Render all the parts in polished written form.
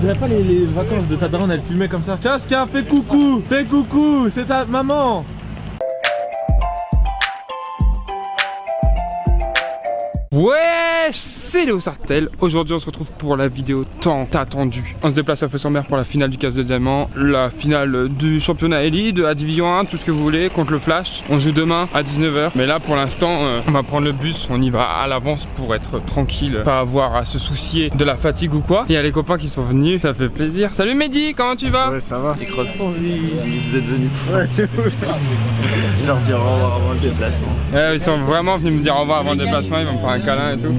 dirait pas les vacances de ta daronne, elle filmait comme ça. Chaska, fais coucou, c'est ta maman. Ouais, c'est Léo Sartel. Aujourd'hui, on se retrouve pour la vidéo tant attendue. On se déplace à Fos-en-Mer pour la finale du Casse de Diamant, la finale du championnat Elite, de la Division 1, tout ce que vous voulez, contre le Flash. On joue demain à 19 h. Mais là, pour l'instant, on va prendre le bus. On y va à l'avance pour être tranquille, pas avoir à se soucier de la fatigue ou quoi. Il y a les copains qui sont venus, ça fait plaisir. Salut Mehdi, comment tu vas? Ouais, ça va. Il croise pas, lui, vous êtes venus. Ouais. Je leur dis au revoir avant le déplacement. Ils sont vraiment venus me dire au revoir avant le déplacement, ils vont me faire un câlin et tout.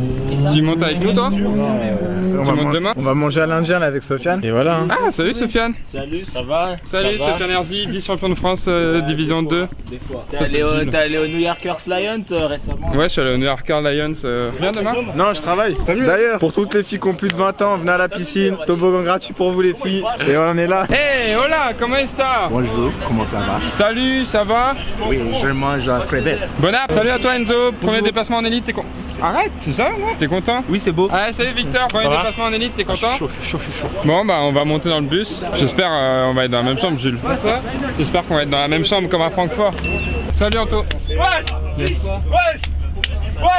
Tu montes avec nous, toi? Tu montes demain? On va manger à l'Indien avec Sofiane. Et voilà. Hein. Ah, salut Sofiane. Salut, ça va? Salut, Sofiane Herzi, vice-champion de France Division 2. Des fois. T'es allé au New Yorkers Lions récemment? Ouais, je suis allé au New Yorker Lions. Viens demain? Non, je travaille. D'ailleurs, pour toutes les filles qui ont plus de 20 ans, venez à la piscine. Toboggan gratuit pour vous les filles. Et on est là. Hey, hola, comment est-ce que? Bonjour, comment ça va? Salut, ça va? Oui, je mange à crevettes. Bon app. Salut à toi Enzo, premier déplacement en élite, t'es content? Arrête, c'est ça, moi? T'es content? Oui, c'est beau. Allez, salut Victor, premier déplacement en élite, t'es content? Je suis chaud. Bon, bah on va monter dans le bus. J'espère on va être dans la même chambre, Jules. J'espère qu'on va être dans la même chambre comme à Francfort. Salut Anto. Yes.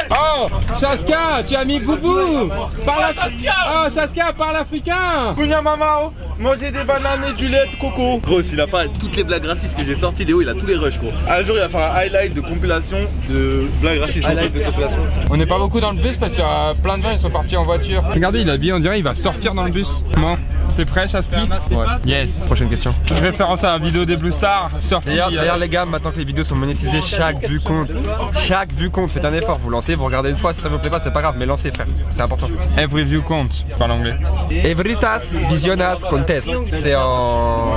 Oh, Chaska, tu as mis Boubou. Parle Oh, Chaska, parle africain. Kounia Mamao, manger des bananes et du lait de coco. Gros, s'il a pas toutes les blagues racistes que j'ai sorties, Léo il a tous les rushs gros. Un jour il va faire un highlight de compilation de blagues racistes. On n'est pas beaucoup dans le bus parce qu'il y a plein de gens, ils sont partis en voiture. Regardez, il est habillé, on dirait il va sortir dans le bus. Comment? T'es prêt, Chaski? Ouais. Yes. Prochaine question. Référence à la vidéo des Blue Stars sortie. D'ailleurs les gars, maintenant que les vidéos sont monétisées, chaque vue compte. Chaque vue compte, faites un effort, vous lancez, vous regardez une fois, si ça vous plaît pas, c'est pas grave, mais lancez frère, c'est important. Every view compte, par l'anglais. Everytas visionas contes. C'est en...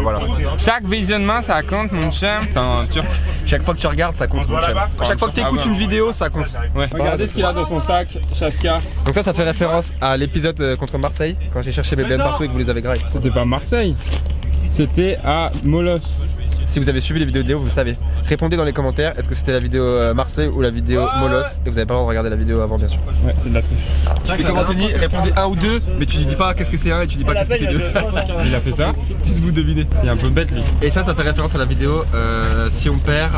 voilà. Chaque visionnement ça compte mon cher. En turc. Chaque fois que tu regardes, ça compte mon cher. Chaque fois que tu écoutes une vidéo, ça compte. Ouais. Regardez ce qu'il a dans son sac, Chaska. Donc ça fait référence à l'épisode contre Marseille, quand j'ai cherché mes blends partout et que vous les avez gravés. C'était pas Marseille, c'était à Molos. Si vous avez suivi les vidéos de Léo, vous savez. Répondez dans les commentaires, est-ce que c'était la vidéo Marseille ou la vidéo Molos? Et vous avez pas le droit de regarder la vidéo avant, bien sûr. Ouais, c'est de la triche. Tu fais comme Anthony, répondez un ou deux, mais tu dis pas qu'est-ce que c'est un et tu dis pas qu'est-ce que c'est deux. Il a fait ça? Juste vous devinez. Il est un peu bête lui. Et ça fait référence à la vidéo si on perd,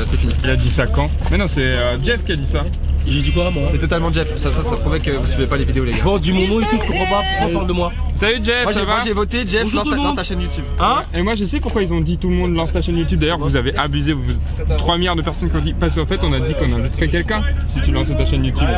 c'est fini. Il a dit ça quand? Mais non, c'est Jeff qui a dit ça. J'ai dit quoi moi? C'est totalement Jeff, ça prouvait que vous suivez pas les vidéos les gars. Je vends du mon nom et tout, je comprends pas pourquoi on parle de moi. Salut Jeff, ça va? Moi j'ai voté Jeff, lance ta chaîne YouTube. Hein? Et moi je sais pourquoi ils ont dit tout le monde lance ta chaîne YouTube. D'ailleurs vous avez abusé, 3 milliards de personnes qui ont dit. Parce qu'en fait on a dit qu'on inviterait quelqu'un si tu lances ta chaîne YouTube.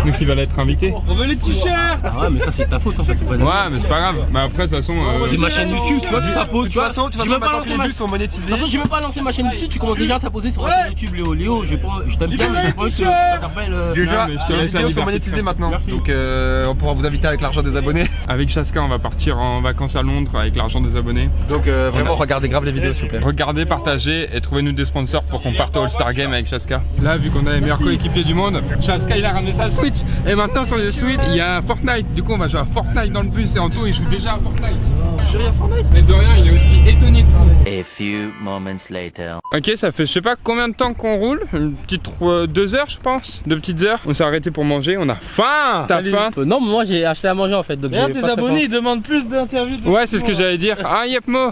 Donc il va être invité. On veut les t-shirts. Ah ouais, mais ça c'est ta faute en fait, c'est pas Ouais mais c'est pas grave. Mais après de toute façon. C'est ma chaîne YouTube, tu vois, tu taposes. De toute façon maintenant que les vues sont monétisées. De toute façon, j'ai même pas lancé ma chaîne YouTube, tu commences déjà à t'apposer sur ma chaîne YouTube, Léo. Je t'aime bien, mais j'ai pas envie que tu t'appelles. Déjà, mais je te les laisse la vidéos sont liberté monétisées de faire ça. maintenant, donc on pourra vous inviter avec l'argent des abonnés. Avec Chaska on va partir en vacances à Londres avec l'argent des abonnés. Donc vraiment regardez grave les vidéos s'il vous plaît. Regardez, partagez et trouvez-nous des sponsors pour qu'on parte au All-Star Game avec Chaska. Là vu qu'on a les meilleurs coéquipiers du monde, Chaska il a ramené sa Switch. Et maintenant sur le Switch il y a Fortnite. Du coup on va jouer à Fortnite dans le bus et Anto il joue déjà à Fortnite. Je joue à Fortnite. Mais de rien il est aussi étonné de vous. A few moments later. Ok, ça fait je sais pas combien de temps qu'on roule, une petite 2 heures je pense, 2 petites heures. On s'est arrêté pour manger, on a faim. T'as faim? Non, mais moi j'ai acheté à manger en fait. Donc Regarde tes abonnés, ils demandent plus d'interviews. Ouais, c'est ce que j'allais dire. Ah Yepmo.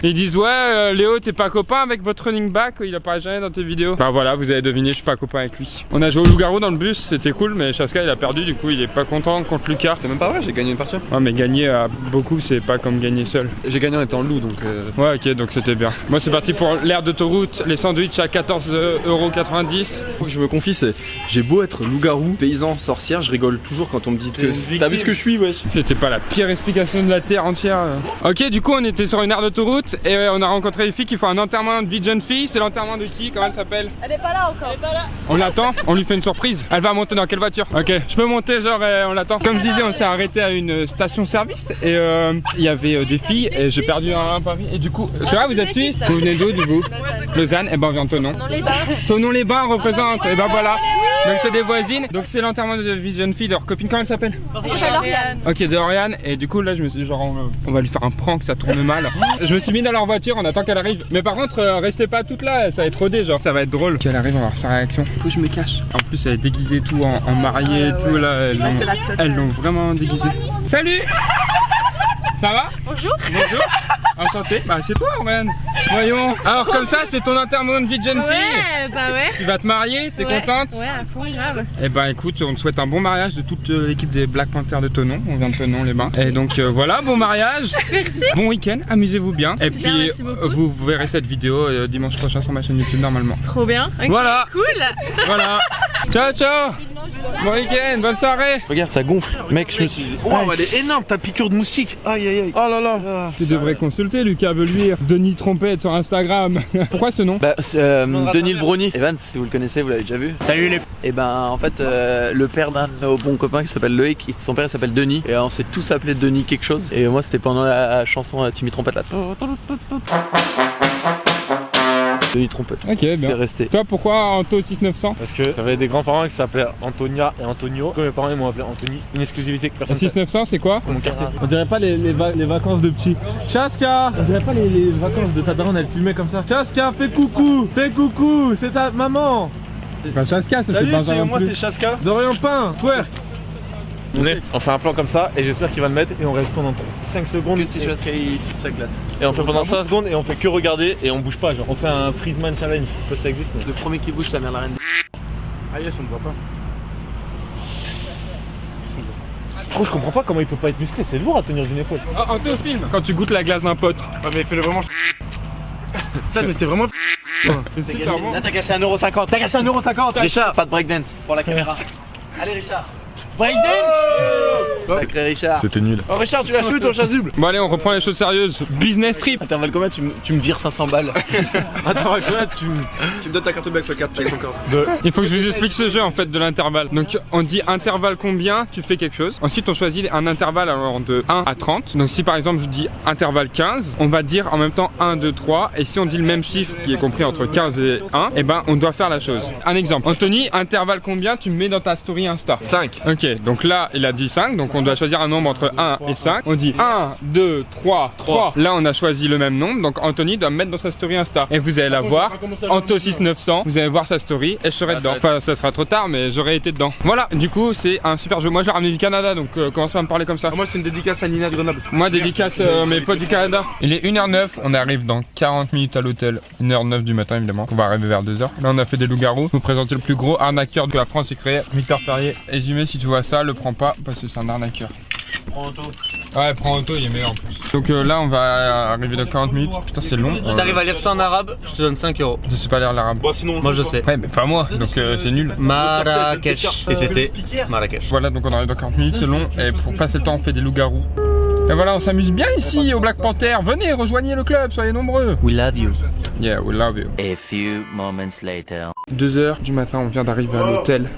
Ils disent ouais Léo t'es pas copain avec votre running back, il apparaît jamais dans tes vidéos. Bah voilà, vous avez deviné, je suis pas copain avec lui. On a joué au loup-garou dans le bus, c'était cool, mais Chaska il a perdu, du coup il est pas content contre Lucas. C'est même pas vrai, j'ai gagné une partie. Ouais mais gagner à beaucoup c'est pas comme gagner seul. J'ai gagné en étant loup donc Ouais ok, donc c'était bien. Moi c'est parti pour l'aire d'autoroute, les sandwichs à 14,90 €. Je me confie, j'ai beau être loup-garou, paysan, sorcière, je rigole toujours quand on me dit que t'as vu ce que je suis wesh. C'était pas la pire explication de la terre entière. Ok, du coup on était sur une aire d'autoroute et on a rencontré une fille qui fait un enterrement de vie de jeune fille. C'est l'enterrement de qui? Comment elle s'appelle? Elle est pas là encore. Elle est pas là. On l'attend, on lui fait une surprise. Elle va monter dans quelle voiture? Ok, je peux monter genre on l'attend. Comme je disais, on s'est arrêté à une station-service et il y avait des filles et j'ai perdu un pari. Et du coup, c'est vrai vous êtes suisse? Vous venez d'où du coup? Lausanne. Et ben on vient de Thonon. Thonon-les-Bains représente. Et ben voilà. Donc c'est des voisines. Donc c'est l'enterrement de vie de jeune fille, leur copine. Comment elle s'appelle? Elle s'appelle Lauriane. Ok, de Lauriane. Et du coup là je me suis dit genre on va lui faire un prank. sens que ça tourne mal. Je me suis mis dans leur voiture, on attend qu'elle arrive. Mais par contre, restez pas toutes là, ça va être rodé, genre. Ça va être drôle. Qu'elle arrive, on va voir sa réaction. Faut que je me cache. En plus, elle est déguisée tout en mariée et tout là. Elles l'ont vraiment déguisée. Salut! Ça va? Bonjour. Bonjour. Enchanté. Bah c'est toi, Aurène. Voyons. Alors comme ça, c'est ton enterrement de vie de jeune fille. Ouais, bah ouais. Tu vas te marier, t'es contente? Ouais, à fond, grave. Eh ben écoute, on te souhaite un bon mariage de toute l'équipe des Black Panthers de Thonon. On vient de Thonon-les-Bains. Et donc voilà, bon mariage. Merci. Bon week-end, amusez-vous bien. Et Super, puis merci beaucoup. vous verrez cette vidéo dimanche prochain sur ma chaîne YouTube normalement. Trop bien. Okay, Voilà. Cool. Voilà. Ciao, ciao. Bon week-end, bonne soirée. Regarde, ça gonfle. Mec, je me suis dit, oh, elle est énorme, ta piqûre de moustique. Aïe, aïe, aïe. Oh là là. Tu devrais consulter Lucas Veluire, Denis Trompette sur Instagram. Pourquoi ce nom? Bah, Denis le Brownie. Evans, si vous le connaissez, vous l'avez déjà vu. Salut les. Et ben, en fait, le père d'un de nos bons copains qui s'appelle Loïc, son père il s'appelle Denis. Et on s'est tous appelés Denis quelque chose. Et moi, c'était pendant la chanson Timmy Trompette là. Denis Trompette. Ok, bien. C'est resté. Toi, pourquoi Anto 6900? Parce que j'avais des grands-parents qui s'appelaient Antonia et Antonio. Comme mes parents ils m'ont appelé Anthony. Une exclusivité que personne ne sait. 6900, c'est quoi? C'est mon quartier. On dirait pas les vacances de petits. Chaska! On dirait pas les vacances de ta daronne, elle filmait comme ça. Chaska, fais coucou! Fais coucou! C'est ta maman! C'est pas Chaska, ça c'est Salut, Benjamin moi Plus. c'est Chaska. Dorian Pain, twerk! On fait un plan comme ça et j'espère qu'il va le mettre et on reste pendant 5 secondes. Que si Chaska il suce sa glace. Et on fait pendant 5 secondes et on fait que regarder et on bouge pas. Genre on fait un Freezeman challenge. Je sais pas si ça existe mais. Le premier qui bouge, sa mère la reine. Ah yes, on ne voit pas. Gros, je comprends pas comment il peut pas être musclé, c'est lourd à tenir d'une épaule. Oh, Anto, film quand tu goûtes la glace d'un pote. Ouais, mais fais-le vraiment. Putain, mais t'es vraiment. C'est super bon. Là, t'as gâché 1,50€. T'as gâché 1,50€. Richard, pas de breakdance pour la caméra. Allez, Richard. Breakdance. Sacré Richard. C'était nul. Oh, Richard, tu l'as chute, ton chasuble. Bon allez, on reprend les choses sérieuses. Business trip. Intervalle combien tu me vires 500 balles. Attends, quoi, tu me donnes ta carte black sur 4, check encore. Il faut que je vous explique ce jeu en fait de l'intervalle. Donc on dit intervalle combien, tu fais quelque chose. Ensuite on choisit un intervalle alors de 1 à 30. Donc si par exemple je dis intervalle 15, on va dire en même temps 1, 2, 3. Et si on dit le même chiffre qui est compris entre 15 et 1, et ben on doit faire la chose. Un exemple. Anthony, intervalle combien tu mets dans ta story Insta? 5. Ok, donc là il a dit 5, donc on doit choisir un nombre entre 1 et 5. On dit 1, 2, 3, 3. Là on a choisi le même nombre, donc Anthony doit me mettre dans sa story Insta. Et vous allez la voir, Anto6900, vous allez voir sa story et je serai dedans. Enfin ça sera trop tard mais j'aurai été dedans. Voilà, du coup c'est un super jeu. Moi je l'ai ramené du Canada, donc commencez à me parler comme ça. Moi c'est une dédicace à Nina de Grenoble. Moi dédicace mes potes du Canada. Il est 1h09, on arrive dans 40 minutes à l'hôtel. 1h09 du matin évidemment, on va arriver vers 2h. Là on a fait des loups-garous, vous présenter le plus gros arnaqueur que la France ait créé, Victor Ferrier. Résumé, si tu vois ça, le prends pas parce que c'est un arnaqueur. Prends Anto. Ouais, prends Anto, il est meilleur en plus. Donc là on va arriver dans 40 minutes. Putain c'est long. Si t'arrives à lire ça en arabe, je te donne 5€. Je sais pas lire l'arabe. Bon, sinon. Moi je sais. Ouais mais pas moi, donc c'est nul. Marrakech. Et c'était Marrakech. Voilà, donc on arrive dans 40 minutes, c'est long. Et pour passer le temps on fait des loups-garous. Et voilà, on s'amuse bien ici au Black Panther. Venez, rejoignez le club, soyez nombreux. We love you. Yeah, we love you. A few moments later. 2h du matin, on vient d'arriver à l'hôtel.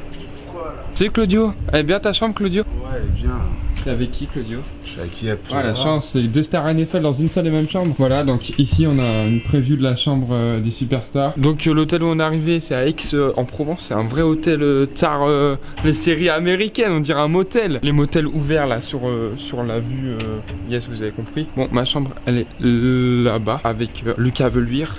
C'est Claudio. Elle est bien ta chambre, Claudio? Ouais, elle est bien. T'es avec qui, Claudio? Je suis avec qui? Ah, la chance, c'est 2 stars NFL dans une seule et même chambre. Voilà, donc ici on a une preview de la chambre des superstars. Donc l'hôtel où on est arrivé, c'est à Aix en Provence. C'est un vrai hôtel tard les séries américaines, on dirait un motel. Les motels ouverts là sur la vue. Yes, vous avez compris. Bon, ma chambre, elle est là-bas avec Lucas Veluire.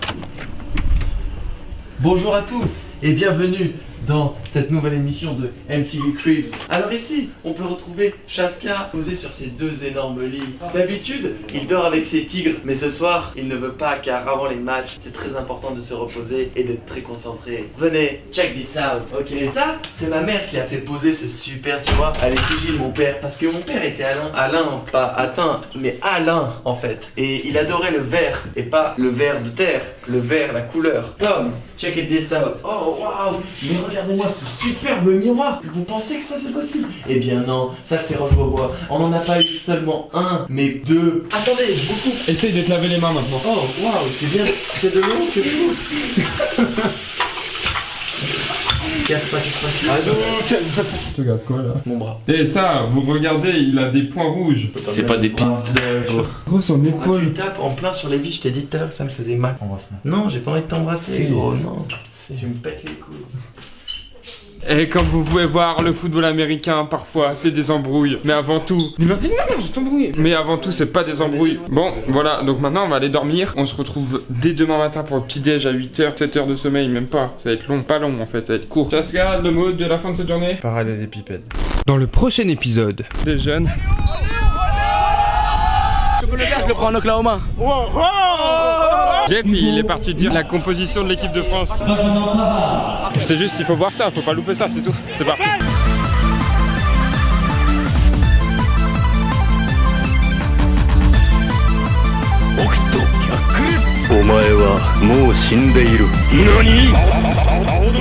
Bonjour à tous et bienvenue dans cette nouvelle émission de MTV Cribs. Alors ici, on peut retrouver Chaska posé sur ses 2 énormes lits. D'habitude, il dort avec ses tigres, mais ce soir, il ne veut pas car avant les matchs, c'est très important de se reposer et d'être très concentré. Venez, check this out. Ok, ça, c'est ma mère qui a fait poser ce super tiroir à l'effigie de mon père, parce que mon père était Alain. Alain, pas atteint, mais Alain en fait. Et il adorait le vert, et pas le vert de terre, le vert, la couleur. Comme, check it this out. Oh waouh, mais regardez-moi ce superbe miroir. Vous pensez que ça c'est possible? Eh bien non, ça c'est revenu au bois. On n'en a pas eu seulement 1, mais 2. Attendez, beaucoup. Essaye de te laver les mains maintenant. Oh waouh, c'est bien, c'est de l'eau que je trouve. Casse pas. Tu regardes quoi là? Mon bras. Et ça, vous regardez, il a des points rouges. C'est pas des pizzas. Gros, son Pourquoi tu épaule. tapes en plein sur les vis? Je t'ai dit tout à l'heure que ça me faisait mal. Non, j'ai pas envie de t'embrasser, gros, non. Je me pète les couilles. Et comme vous pouvez voir, le football américain, parfois, c'est des embrouilles. Mais avant tout... Mais Martine, non, je t'embrouille. Mais avant tout, c'est pas des embrouilles. Bon, voilà, donc maintenant, on va aller dormir. On se retrouve dès demain matin pour le petit-déj à 8h. 7 heures de sommeil, même pas. Ça va être long. Pas long, en fait, ça va être court. Chaska, le mot de la fin de cette journée? Parallélépipède. Dans le prochain épisode, des jeunes... Je le prends en Oklahoma. Jeff, il est parti dire la composition de l'équipe de France. C'est juste, il faut voir ça, faut pas louper ça, c'est tout. C'est parti. お前はもう死んでいる。何